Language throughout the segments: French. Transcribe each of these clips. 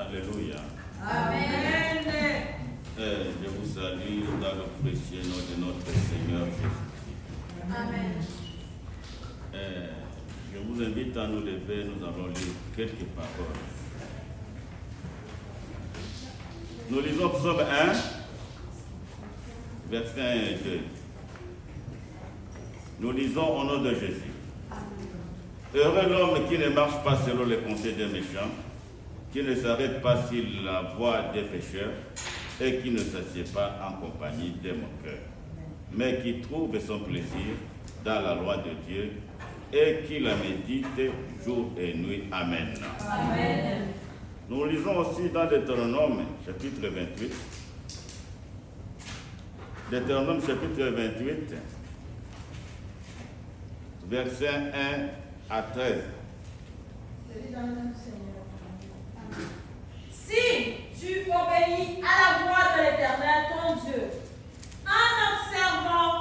Alléluia. Amen. Je vous salue dans le précieux nom de notre Seigneur Jésus-Christ. Amen. Je vous invite à nous lever, nous allons lire quelques paroles. Nous lisons Psaume 1, versets 1 et 2. Nous lisons au nom de Jésus. Heureux l'homme qui ne marche pas selon les conseils des méchants, qui ne s'arrête pas sur la voie des pécheurs et qui ne s'assied pas en compagnie des moqueurs, mais qui trouve son plaisir dans la loi de Dieu et qui la médite jour et nuit. Amen. Amen. Nous lisons aussi dans Deutéronome chapitre 28. Deutéronome chapitre 28, versets 1 à 13. Si tu obéis à la voix de l'Éternel, ton Dieu, en observant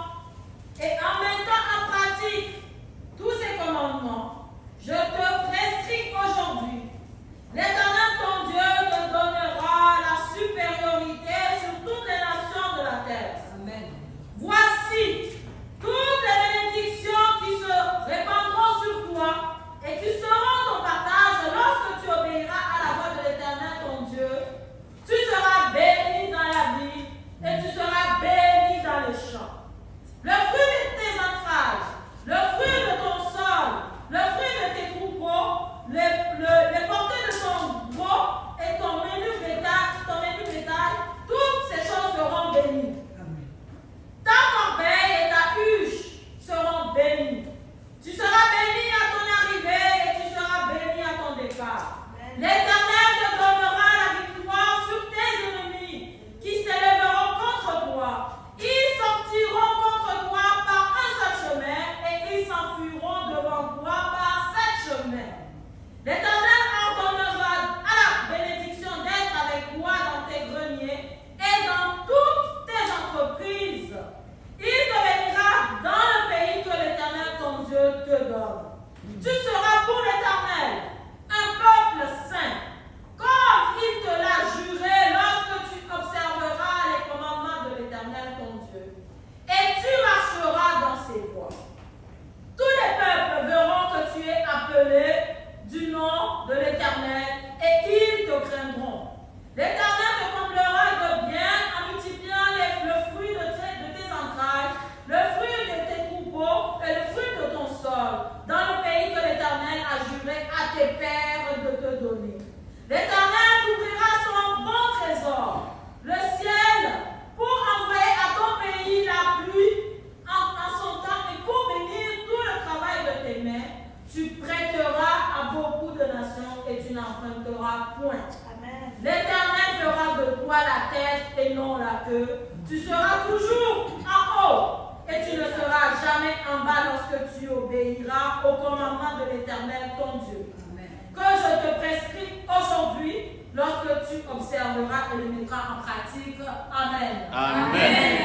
et en mettant en pratique tous ses commandements, je te prescris aujourd'hui, l'Éternel, ton Dieu, te donnera la supériorité sur toutes les nations de la terre. Amen. Voici toutes les bénédictions qui se répandront sur toi et qui seront ton partage lorsque tu obéiras à la voix de l'Éternel, ton Dieu. Tu seras béni dans la vie et tu seras béni dans les champs. Le fruit de tes entrailles, le fruit de ton sol, le fruit de tes troupeaux, les portées de ton gros et ton menu bétail, toutes ces choses seront bénies. Ta corbeille et ta huche seront bénies. Tu seras béni à ton arrivée et tu seras béni à ton départ. L'Éternel te donnera la victoire sur tes ennemis qui s'élèveront contre toi. Ils sortiront contre toi par un seul chemin et ils s'enfuiront devant toi par 7 chemins. L'Éternel ordonnera à la bénédiction d'être avec toi dans tes greniers et dans toutes tes entreprises. Il te bénira dans le pays que l'Éternel ton Dieu te donne. Tu seras pour l'Éternel un peuple saint, comme il te l'a juré lorsque tu observeras les commandements de l'Éternel ton Dieu. Et tu marcheras dans ses voies. Tous les peuples verront que tu es appelé du nom de l'Éternel et ils te craindront. L'Éternel te comblera de bien en multipliant le fruit de tes entrailles, le fruit de tes troupeaux et le fruit de ton sol, dans le pays que l'Éternel a juré à tes pères de te donner. L'Éternel t'ouvrira son bon trésor, le ciel, pour envoyer à ton pays la pluie en son temps et pour bénir tout le travail de tes mains. Tu prêteras à beaucoup de nations et tu n'emprunteras point. Amen. L'Éternel fera de toi la tête et non la queue. Tu seras toujours en haut et tu ne seras jamais en bas lorsque tu obéiras au commandement de l'Éternel ton Dieu. Amen. Que je te prescris aujourd'hui lorsque tu observeras et le mettras en pratique. Amen. Amen.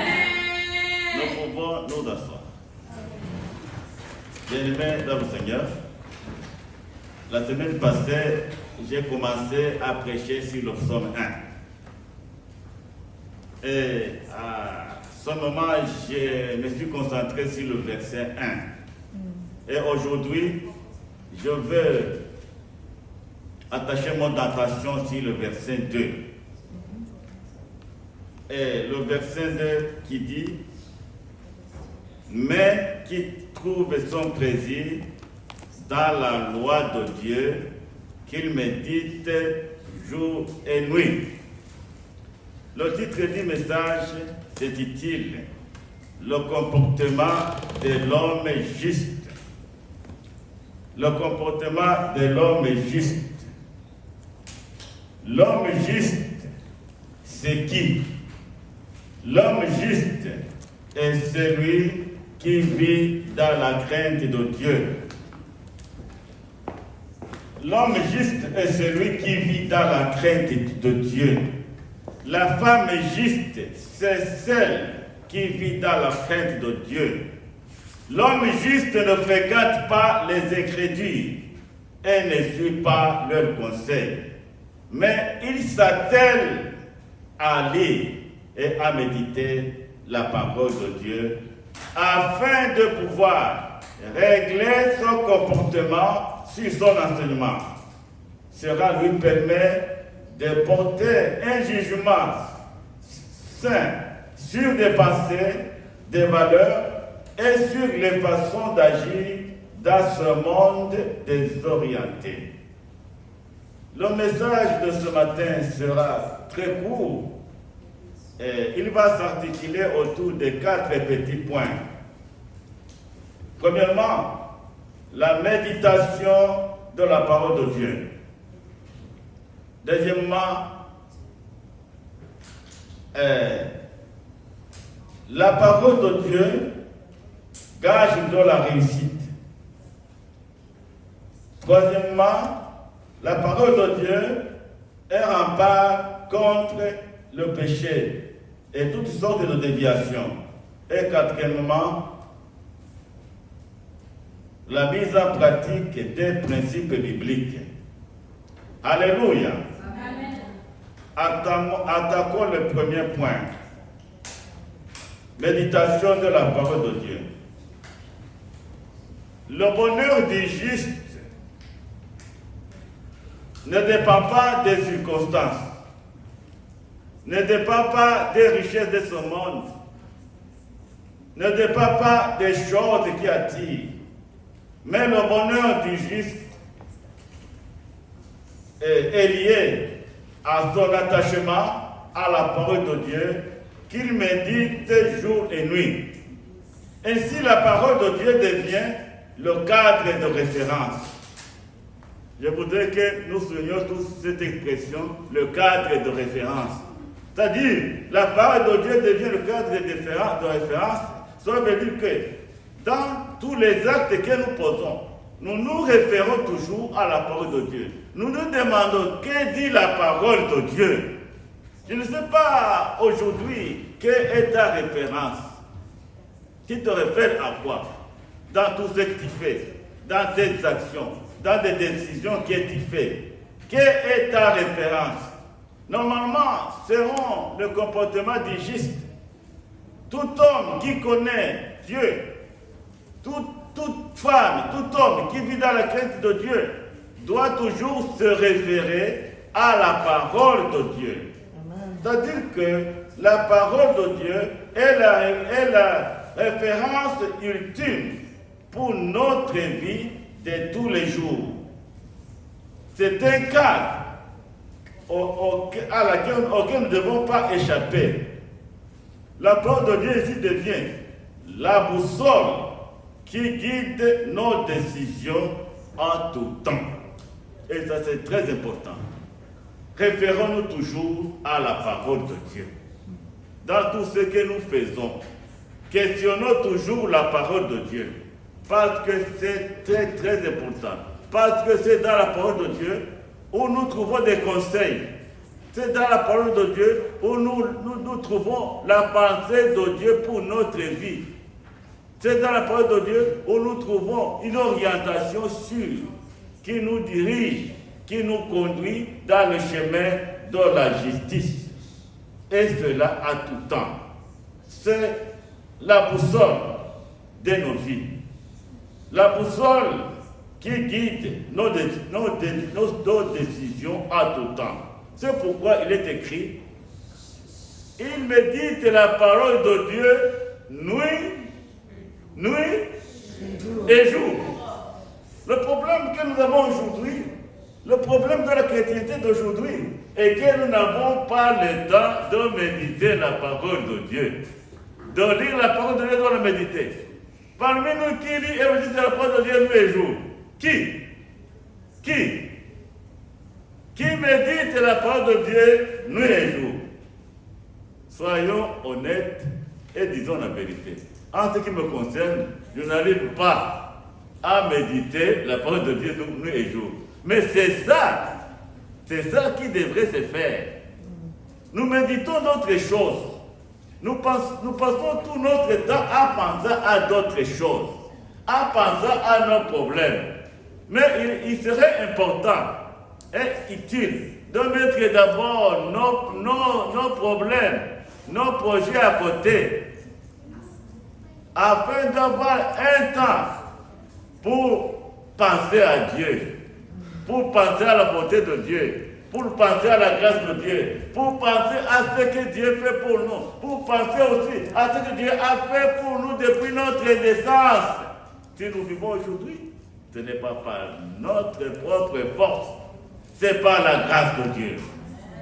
Nous pouvons nous asseoir. Bien-aimés dans le Seigneur, la semaine passée, j'ai commencé à prêcher sur le psaume 1. Et à ce moment, je me suis concentré sur le verset 1. Et aujourd'hui, je veux attacher mon attention sur le verset 2. Et le verset 2 qui dit « Mais qui trouve son plaisir dans la loi de Dieu, qu'il médite jour et nuit. » Le titre du message s'intitule « Le comportement de l'homme juste ». Le comportement de l'homme juste. L'homme juste, c'est qui? L'homme juste est celui qui vit dans la crainte de Dieu. L'homme juste est celui qui vit dans la crainte de Dieu. La femme juste, c'est celle qui vit dans la crainte de Dieu. L'homme juste ne fréquente pas les incrédules et ne suit pas leurs conseils. mais il s'attelle à lire et à méditer la parole de Dieu afin de pouvoir régler son comportement sur son enseignement. Cela lui permet de porter un jugement sain sur des pensées, des valeurs et sur les façons d'agir dans ce monde désorienté. Le message de ce matin sera très court et il va s'articuler autour de 4 petits points. Premièrement, la méditation de la parole de Dieu. Deuxièmement, la parole de Dieu gage de la réussite. Troisièmement, la parole de Dieu est rempart contre le péché et toutes sortes de déviations. Et quatrièmement, la mise en pratique des principes bibliques. Alléluia. Attaquons le premier point. Méditation de la parole de Dieu. Le bonheur du juste ne dépend pas des circonstances, ne dépend pas des richesses de ce monde, ne dépend pas des choses qui attirent, mais le bonheur du juste est lié à son attachement à la parole de Dieu qu'il médite jour et nuit. Ainsi, la parole de Dieu devient le cadre de référence. Je voudrais que nous soulignions tous cette expression, le cadre de référence. C'est-à-dire, la parole de Dieu devient le cadre de référence. Ça veut dire que dans tous les actes que nous posons, nous nous référons toujours à la parole de Dieu. Nous nous demandons que dit la parole de Dieu. Je ne sais pas aujourd'hui quelle est ta référence. Tu te réfères à quoi? Dans tout ce que tu fais, dans tes actions, dans des décisions que tu fais. Quelle est ta référence? Normalement, selon le comportement du juste, tout homme qui connaît Dieu, toute femme, tout homme qui vit dans la crainte de Dieu, doit toujours se référer à la parole de Dieu. C'est-à-dire que la parole de Dieu est la référence ultime pour notre vie de tous les jours. C'est un cadre auquel nous ne devons pas échapper. La parole de Dieu ici devient la boussole qui guide nos décisions en tout temps. Et ça, c'est très important. Référons-nous toujours à la parole de Dieu. Dans tout ce que nous faisons, questionnons toujours la parole de Dieu. Parce que c'est très, très important. Parce que c'est dans la parole de Dieu où nous trouvons des conseils. C'est dans la parole de Dieu où nous trouvons la pensée de Dieu pour notre vie. C'est dans la parole de Dieu où nous trouvons une orientation sûre qui nous dirige, qui nous conduit dans le chemin de la justice. Et cela à tout temps. C'est la boussole de nos vies. La boussole qui guide nos décisions à tout temps. C'est pourquoi il est écrit, il médite la parole de Dieu nuit et jour. Le problème que nous avons aujourd'hui, le problème de la chrétienté d'aujourd'hui, est que nous n'avons pas le temps de méditer la parole de Dieu. De lire la parole de Dieu, de la méditer. Parmi nous, qui lit et médite la parole de Dieu nuit et jour? Qui médite la parole de Dieu nuit et jour? Soyons honnêtes et disons la vérité. En ce qui me concerne, je n'arrive pas à méditer la parole de Dieu nuit et jour. Mais c'est ça qui devrait se faire. Nous méditons d'autres choses. Nous passons tout notre temps à penser à d'autres choses, à penser à nos problèmes. Mais il serait important est utile de mettre d'abord nos problèmes, nos projets à côté, afin d'avoir un temps pour penser à Dieu, pour penser à la bonté de Dieu, pour penser à la grâce de Dieu, pour penser à ce que Dieu fait pour nous, pour penser aussi à ce que Dieu a fait pour nous depuis notre naissance. Si nous vivons aujourd'hui, ce n'est pas par notre propre force, c'est par la grâce de Dieu.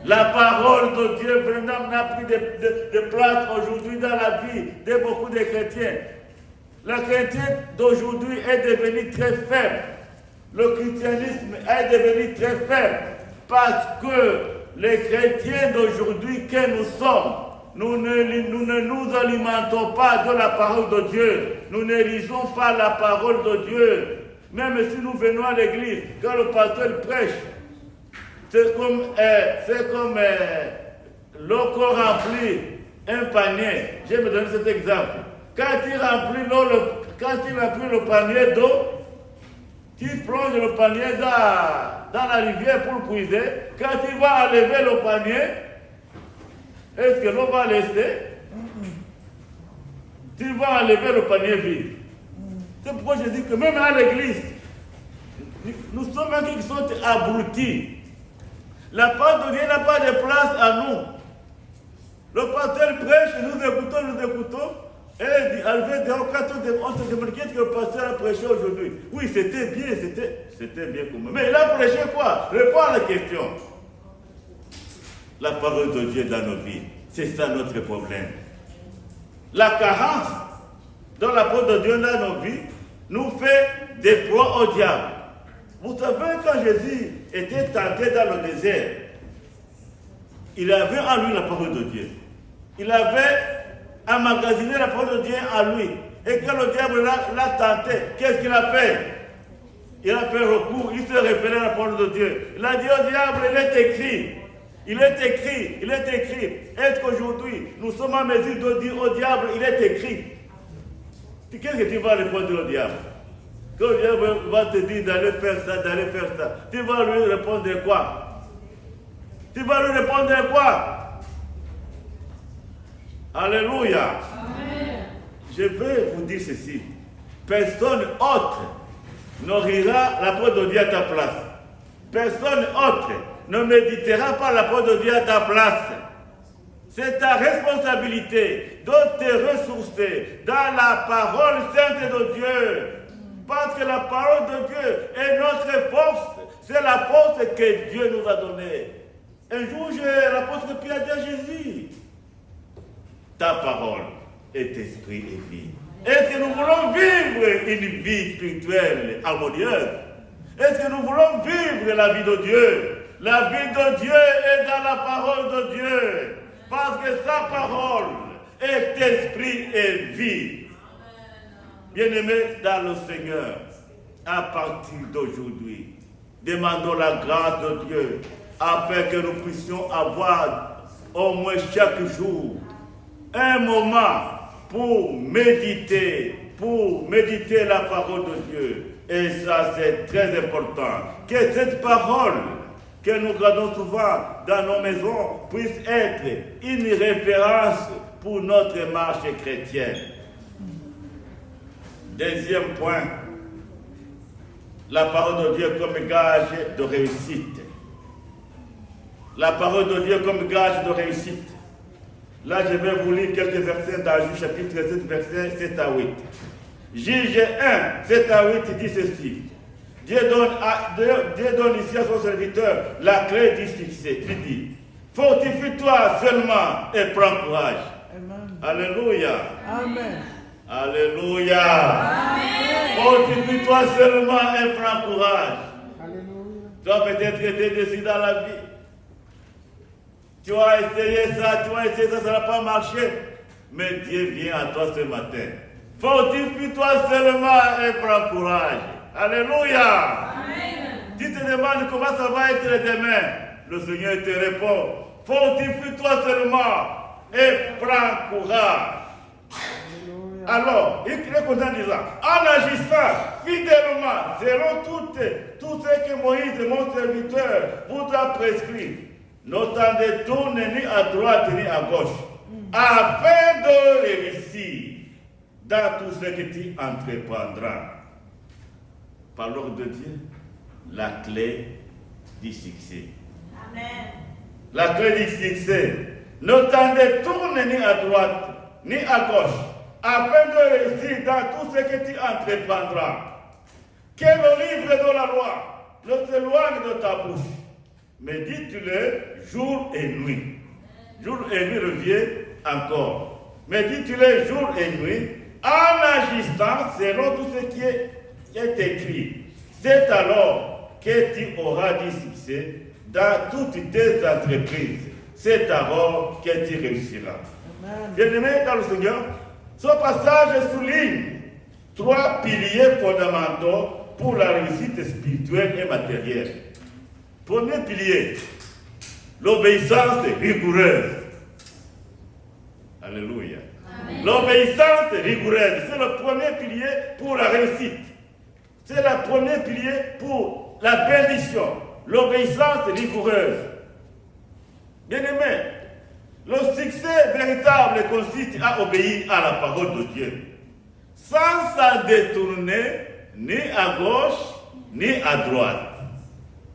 La parole de Dieu vraiment n'a pris de place aujourd'hui dans la vie de beaucoup de chrétiens. Le chrétien d'aujourd'hui est devenu très faible. Le christianisme est devenu très faible parce que les chrétiens d'aujourd'hui que nous sommes, nous ne nous alimentons pas de la parole de Dieu. Nous ne lisons pas la parole de Dieu. Même si nous venons à l'église, quand le pasteur prêche, c'est comme l'eau remplit un panier. Je vais me donner cet exemple. Quand il remplit le panier d'eau, tu plonges le panier dans la rivière pour le puiser. Quand il va enlever le panier, est-ce que l'eau va rester? Tu vas enlever le panier vide. C'est pourquoi je dis que même à l'église, nous sommes ceux qui sont abrutis. La parole de Dieu n'a pas de place à nous. Le pasteur prêche, nous écoutons. Et quand on te demande qu'est-ce que le pasteur a prêché aujourd'hui. Oui, c'était bien pour moi. Mais il a prêché quoi? Réponds à la question. La parole de Dieu dans nos vies, c'est ça notre problème. La carence dans la parole de Dieu dans nos vies nous fait des proies au diable. Vous savez, quand Jésus était tenté dans le désert, il avait en lui la parole de Dieu. Il avait emmagasiné la parole de Dieu en lui. Et quand le diable l'a tenté, qu'est-ce qu'il a fait? Il a fait recours, il s'est référé à la parole de Dieu. Il a dit au diable, il est écrit. Est-ce qu'aujourd'hui, nous sommes en mesure de dire au diable, il est écrit? Qu'est-ce que tu vas répondre au diable? Quand le diable va te dire d'aller faire ça, tu vas lui répondre quoi? Alléluia. Amen. Je vais vous dire ceci. Personne autre n'aura la parole de Dieu à ta place. Personne autre ne méditera pas la parole de Dieu à ta place. C'est ta responsabilité de te ressourcer dans la parole sainte de Dieu. Parce que la parole de Dieu est notre force. C'est la force que Dieu nous a donnée. Un jour, l'apôtre Pierre a dit à Jésus, ta parole est esprit et vie. Est-ce que nous voulons vivre une vie spirituelle harmonieuse? Est-ce que nous voulons vivre la vie de Dieu? La vie de Dieu est dans la parole de Dieu. Parce que sa parole est esprit et vie. Bien-aimés dans le Seigneur, à partir d'aujourd'hui, demandons la grâce de Dieu afin que nous puissions avoir au moins chaque jour un moment pour méditer la parole de Dieu. Et ça, c'est très important. Que cette parole que nous gardons souvent dans nos maisons puisse être une référence pour notre marche chrétienne. Deuxième point, la parole de Dieu comme gage de réussite. La parole de Dieu comme gage de réussite. Là, je vais vous lire quelques versets dans Juge chapitre 7, versets 7 à 8. Juge 1, 7 à 8 dit ceci. Dieu donne ici à son serviteur la clé du succès. Il dit, fortifie-toi seulement et prends courage. Amen. Alléluia. Amen. Alléluia. Amen. Fortifie-toi seulement et prends courage. Alléluia. Tu as peut-être été décidé dans la vie. Tu as essayé ça, ça n'a pas marché. Mais Dieu vient à toi ce matin. Fortifie-toi seulement et prends courage. Alléluia. Amen. Tu te demandes comment ça va être demain. Le Seigneur te répond. Fortifie-toi seulement et prends courage. Alors, il est content en disant, en agissant fidèlement, selon tout ce que Moïse, mon serviteur, vous a prescrit, n'autant détourner ni à droite ni à gauche, afin de réussir dans tout ce que tu entreprendras. Par l'ordre de Dieu, la clé du succès. Amen. La clé du succès. N'autant détourner ni à droite ni à gauche, afin de réussir dans tout ce que tu entreprendras. Que le livre de la loi ne s'éloigne de ta bouche, mais dis-tu-le jour et nuit. Jour et nuit revient encore. Mais dis-tu-le jour et nuit, en agissant selon tout ce qui est écrit. C'est alors que tu auras du succès dans toutes tes entreprises. C'est alors que tu réussiras. Bien-aimé dans le Seigneur, ce passage souligne 3 piliers fondamentaux pour la réussite spirituelle et matérielle. Premier pilier, l'obéissance rigoureuse. Alléluia. L'obéissance rigoureuse, c'est le premier pilier pour la réussite. C'est le premier pilier pour la bénédiction. L'obéissance rigoureuse. Bien-aimé, le succès véritable consiste à obéir à la parole de Dieu, sans s'en détourner ni à gauche ni à droite.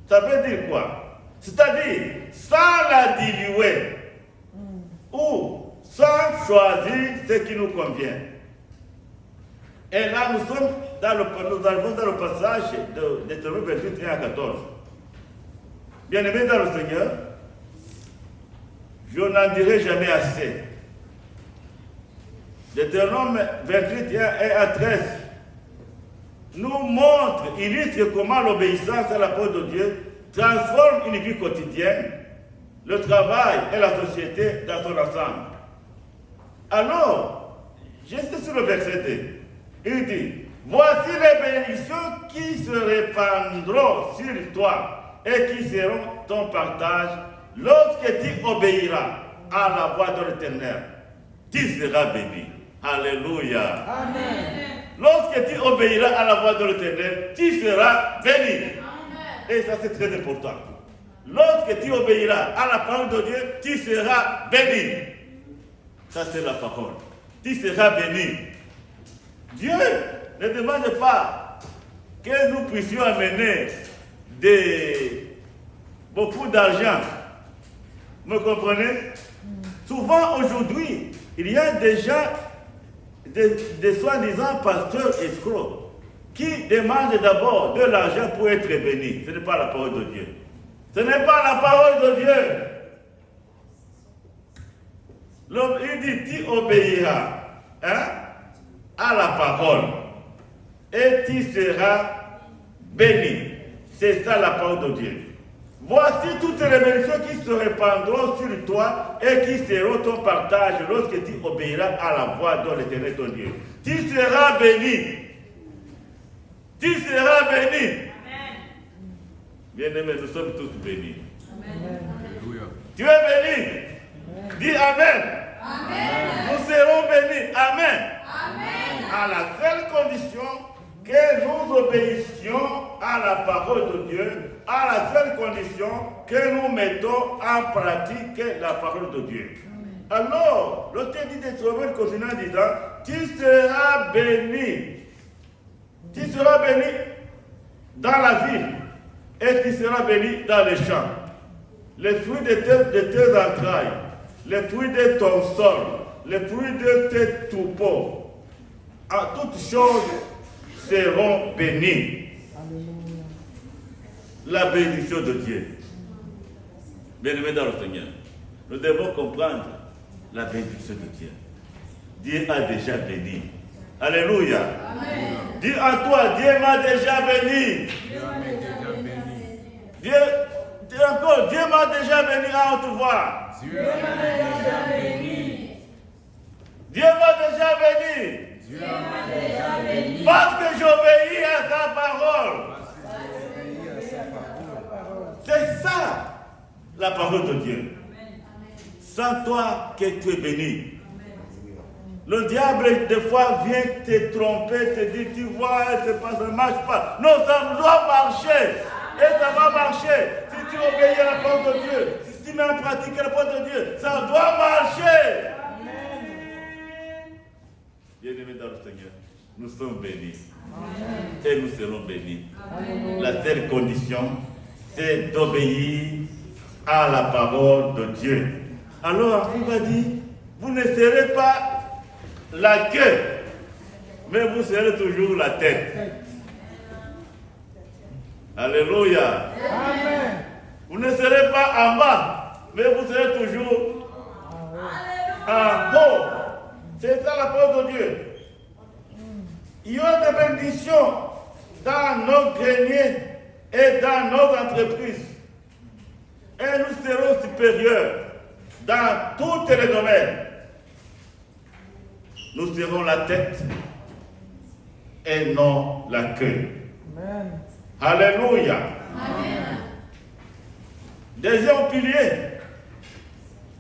Ça veut dire quoi? C'est-à-dire sans la diluer ou sans choisir ce qui nous convient. Et là, nous arrivons dans le passage de Deutéronome 28, 1 à 14. Bien-aimés dans le Seigneur, je n'en dirai jamais assez. Deutéronome 28, 1 à 13 nous montre, illustre comment l'obéissance à la parole de Dieu transforme une vie quotidienne, le travail et la société dans son ensemble. Alors, juste sur le verset 2, il dit, voici les bénédictions qui se répandront sur toi et qui seront ton partage lorsque tu obéiras à la voix de l'Éternel. Tu seras béni. Alléluia. Amen. Lorsque tu obéiras à la voix de l'Éternel, tu seras béni. Amen. Et ça c'est très important. Lorsque tu obéiras à la parole de Dieu, tu seras béni. Ça c'est la parole. Tu seras béni. Dieu ne demande pas que nous puissions amener beaucoup d'argent. Vous me comprenez? Souvent aujourd'hui, il y a des gens, des soi-disant pasteurs escrocs, qui demandent d'abord de l'argent pour être bénis. Ce n'est pas la parole de Dieu. Ce n'est pas la parole de Dieu. Il dit, tu obéiras à la parole et tu seras béni. C'est ça la parole de Dieu. Voici toutes les bénédictions qui se répandront sur toi et qui seront ton partage lorsque tu obéiras à la voix de l'Éternel ton Dieu. Tu seras béni. Tu seras béni. Amen. Bien-aimés, nous sommes tous bénis. Amen. Tu es béni. Amen. Dis Amen. Amen. Nous serons bénis. Amen. Amen. À la seule condition que nous obéissions à la parole de Dieu, à la seule condition que nous mettons en pratique la parole de Dieu. Amen. Alors, l'auteur dit de trouver le continent en disant, tu seras béni. Tu seras béni dans la ville et tu seras béni dans les champs. Les fruits de tes entrailles, les fruits de ton sol, les fruits de tes troupeaux, en toutes choses seront bénis. La bénédiction de Dieu. Bien-aimés dans le Seigneur, nous devons comprendre la bénédiction de Dieu. Dieu a déjà béni. Alléluia. Amen. Dis à toi, Dieu m'a déjà béni. Dis encore, Dieu m'a déjà béni à haute voix. Dieu m'a déjà béni. Dieu m'a déjà béni. Dieu m'a déjà béni. Parce que j'obéis à sa parole. C'est ça la parole de Dieu. Sans toi que tu es béni. Le diable, des fois, vient te tromper, te dire, tu vois, ça ne marche pas. Non, ça doit marcher. Et ça va marcher. Si tu obéis à la parole de Dieu, si tu mets en pratique la parole de Dieu, ça doit marcher. Bien-aimés dans le Seigneur, nous sommes bénis. Amen. Et nous serons bénis. Amen. La seule condition, c'est d'obéir à la parole de Dieu. Alors, on va dire, vous ne serez pas la queue, mais vous serez toujours la tête. Alléluia. Amen. Vous ne serez pas en bas, mais vous serez toujours en haut. C'est ça la parole de Dieu. Il y aura des bénédictions dans nos greniers et dans nos entreprises. Et nous serons supérieurs dans tous les domaines. Nous serons la tête et non la queue. Amen. Alléluia. Amen. Deuxième pilier,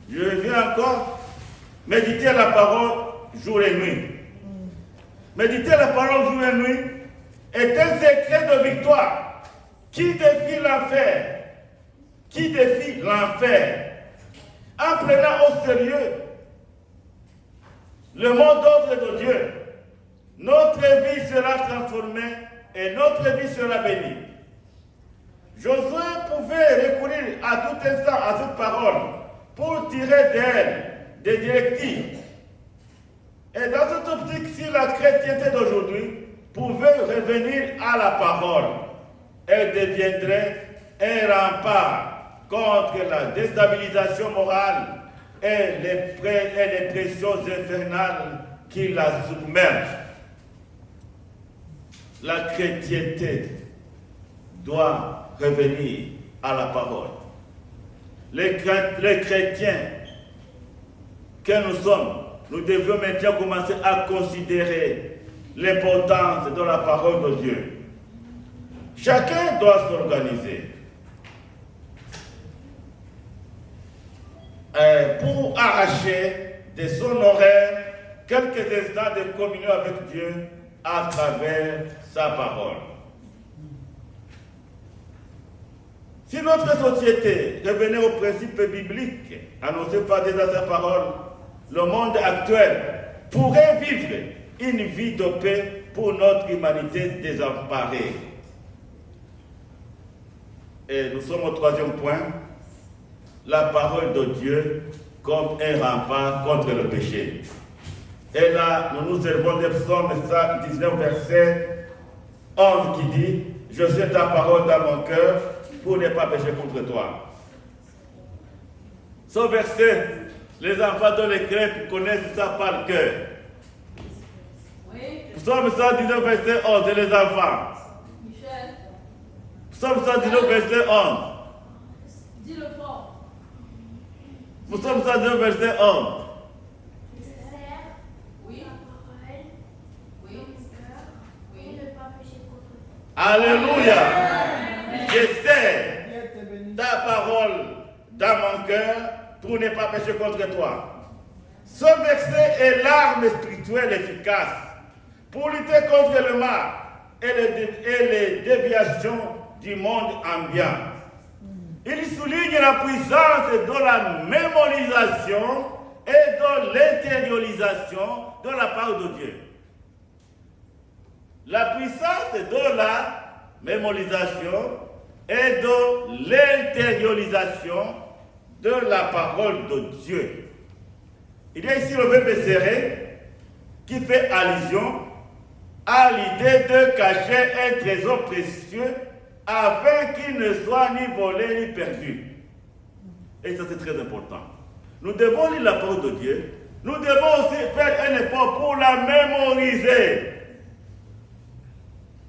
je viens encore méditer la parole jour et nuit. Méditer la parole jour et nuit est un secret de victoire qui défie l'enfer. Qui défie l'enfer. En prenant au sérieux le mot d'ordre de Dieu, notre vie sera transformée et notre vie sera bénie. Josué pouvait recourir à tout instant à cette parole pour tirer d'elle des directives. Et dans cette optique, si la chrétienté d'aujourd'hui pouvait revenir à la parole, elle deviendrait un rempart contre la déstabilisation morale et les pressions infernales qui la submergent. La chrétienté doit revenir à la parole. Les chrétiens que nous sommes, nous devons maintenant commencer à considérer l'importance de la parole de Dieu. Chacun doit s'organiser pour arracher de son horaire quelques instants de communion avec Dieu à travers sa parole. Si notre société revenait aux principes bibliques annoncés par Dieu dans sa parole, le monde actuel pourrait vivre une vie de paix pour notre humanité désemparée. Et nous sommes au troisième point, la parole de Dieu comme un rempart contre le péché. Et là, nous nous élevons des psaumes 119, verset 11 qui dit « Je sais ta parole dans mon cœur pour ne pas pécher contre toi. » Ce verset, les enfants de l'écrit connaissent ça par cœur. Oui. Psaume 119, verset 11, et les enfants. Michel. Psaume 119, verset 11. Dis-le fort. Psaume 119, verset 11. Alléluia. Je sais ta parole dans mon cœur pour ne pas pécher contre toi. Ce verset est l'arme spirituelle efficace pour lutter contre le mal et les déviations du monde ambiant. Il souligne la puissance de la mémorisation et de l'intériorisation de la parole de Dieu. La puissance de la mémorisation et de l'intériorisation de la parole de Dieu. Il y a ici le verbe serrer qui fait allusion à l'idée de cacher un trésor précieux afin qu'il ne soit ni volé ni perdu. Et ça c'est très important. Nous devons lire la parole de Dieu. Nous devons aussi faire un effort pour la mémoriser.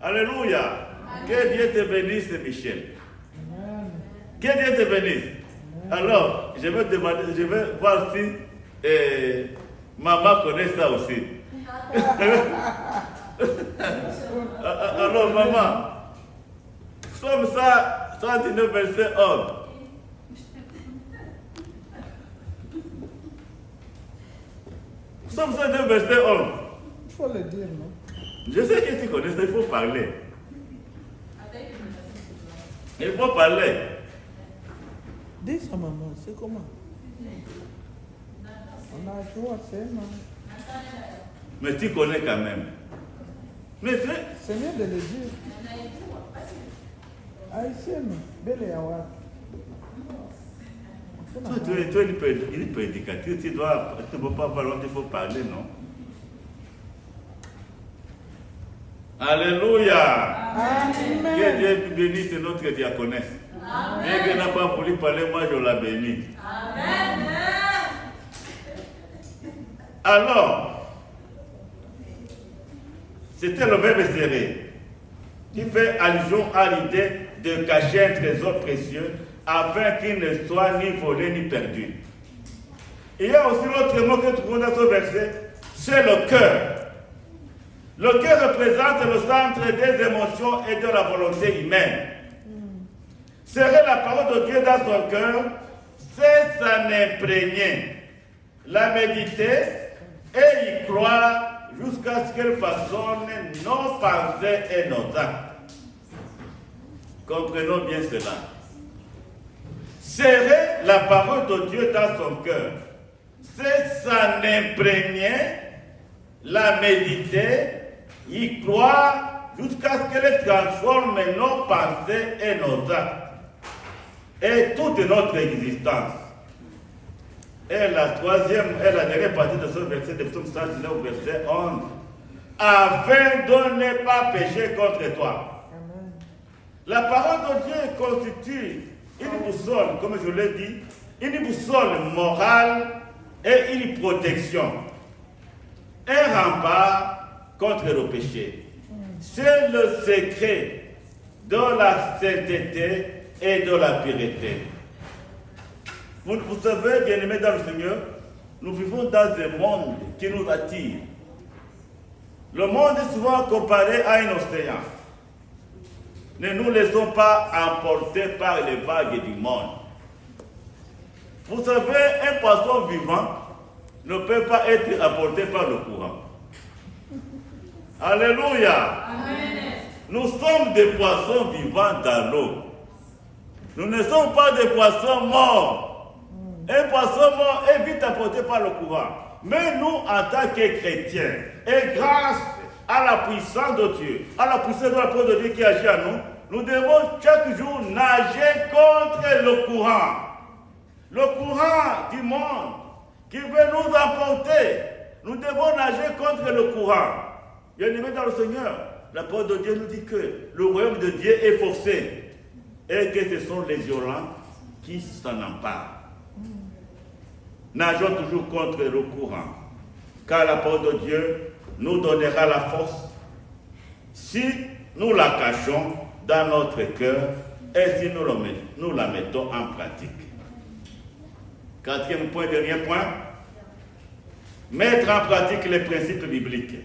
Alléluia. Amen. Que Dieu te bénisse, Michel. Amen. Que Dieu te bénisse. Amen. Alors, je vais voir si maman connaît ça aussi. Alors, maman, Psaume 119, verset 11. Somme 102, verset 11. Il faut le dire, non? Je sais que tu connais ça, il faut parler. Il faut parler. Dis ça, maman, c'est comment? On a joué, c'est non? Mais tu connais quand même. Mais tu... C'est mieux de le dire. Haïtienne, belle et awa. Toi, il est prédicateur, tu ne peux pas parler, il faut parler, non? Alléluia! Amen. Que Dieu bénisse notre diaconesse. Bien qu'elle n'a pas voulu parler, moi je la bénis. Amen. Alors, c'était le verbe serré qui fait allusion à l'idée de cacher un trésor précieux afin qu'il ne soit ni volé ni perdu. Il y a aussi l'autre mot que nous trouvons dans ce verset, c'est le cœur. Le cœur représente le centre des émotions et de la volonté humaine. Serrer la parole de Dieu dans son cœur, c'est s'en imprégner, la méditer et y croire jusqu'à ce qu'elle façonne nos pensées et nos actes. Comprenons bien cela. Serrer la parole de Dieu dans son cœur, c'est s'en imprégner, la méditer, y croire jusqu'à ce qu'elle transforme nos pensées et nos actes et toute notre existence. Et la troisième et la dernière partie de ce verset de Psaume 119, verset 11, afin de ne pas pécher contre toi. Amen. La parole de Dieu constitue une boussole, comme je l'ai dit, une boussole morale et une protection, un rempart contre le péché. C'est le secret de la sainteté et de la pureté. Vous savez, bien-aimés dans le Seigneur, nous vivons dans un monde qui nous attire. Le monde est souvent comparé à un océan. Ne nous laissons pas emporter par les vagues du monde. Vous savez, un poisson vivant ne peut pas être emporté par le courant. Alléluia. Amen. Nous sommes des poissons vivants dans l'eau. Nous ne sommes pas des poissons morts. Un poisson mort est vite emporté par le courant. Mais nous, en tant que chrétiens, et grâce à la puissance de Dieu, à la puissance de la parole de Dieu qui agit en nous, nous devons chaque jour nager contre le courant. Le courant du monde qui veut nous emporter. Nous devons nager contre le courant. Bien-aimés dans le Seigneur, la parole de Dieu nous dit que le royaume de Dieu est forcé et que ce sont les violents qui s'en emparent. Nageons toujours contre le courant, car la parole de Dieu nous donnera la force si nous la cachons dans notre cœur et si nous la mettons en pratique. Quatrième point, dernier point, mettre en pratique les principes bibliques.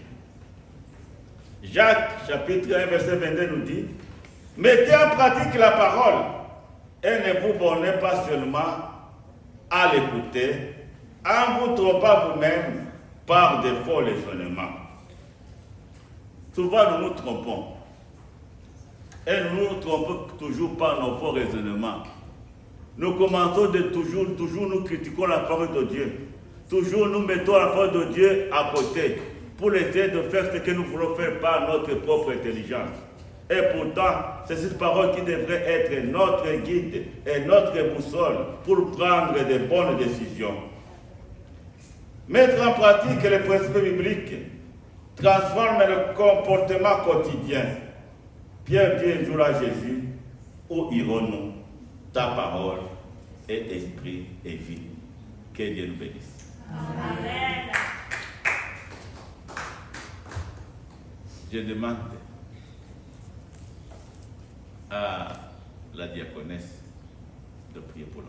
Jacques, chapitre 1, verset 22 nous dit, mettez en pratique la parole et ne vous bornez pas seulement à l'écouter, en vous trompant vous-même par de faux raisonnements. Souvent nous nous trompons. Et nous nous trompons toujours par nos faux raisonnements. Nous commençons de toujours nous critiquons la parole de Dieu. Toujours nous mettons la parole de Dieu à côté pour essayer de faire ce que nous voulons faire par notre propre intelligence. Et pourtant, c'est cette parole qui devrait être notre guide et notre boussole pour prendre de bonnes décisions. Mettre en pratique les principes bibliques transforme le comportement quotidien. Pierre dit un jour à Jésus, où irons-nous? Ta parole est esprit et vie. Que Dieu nous bénisse. Amen. Je demande à la diaconesse de prier pour le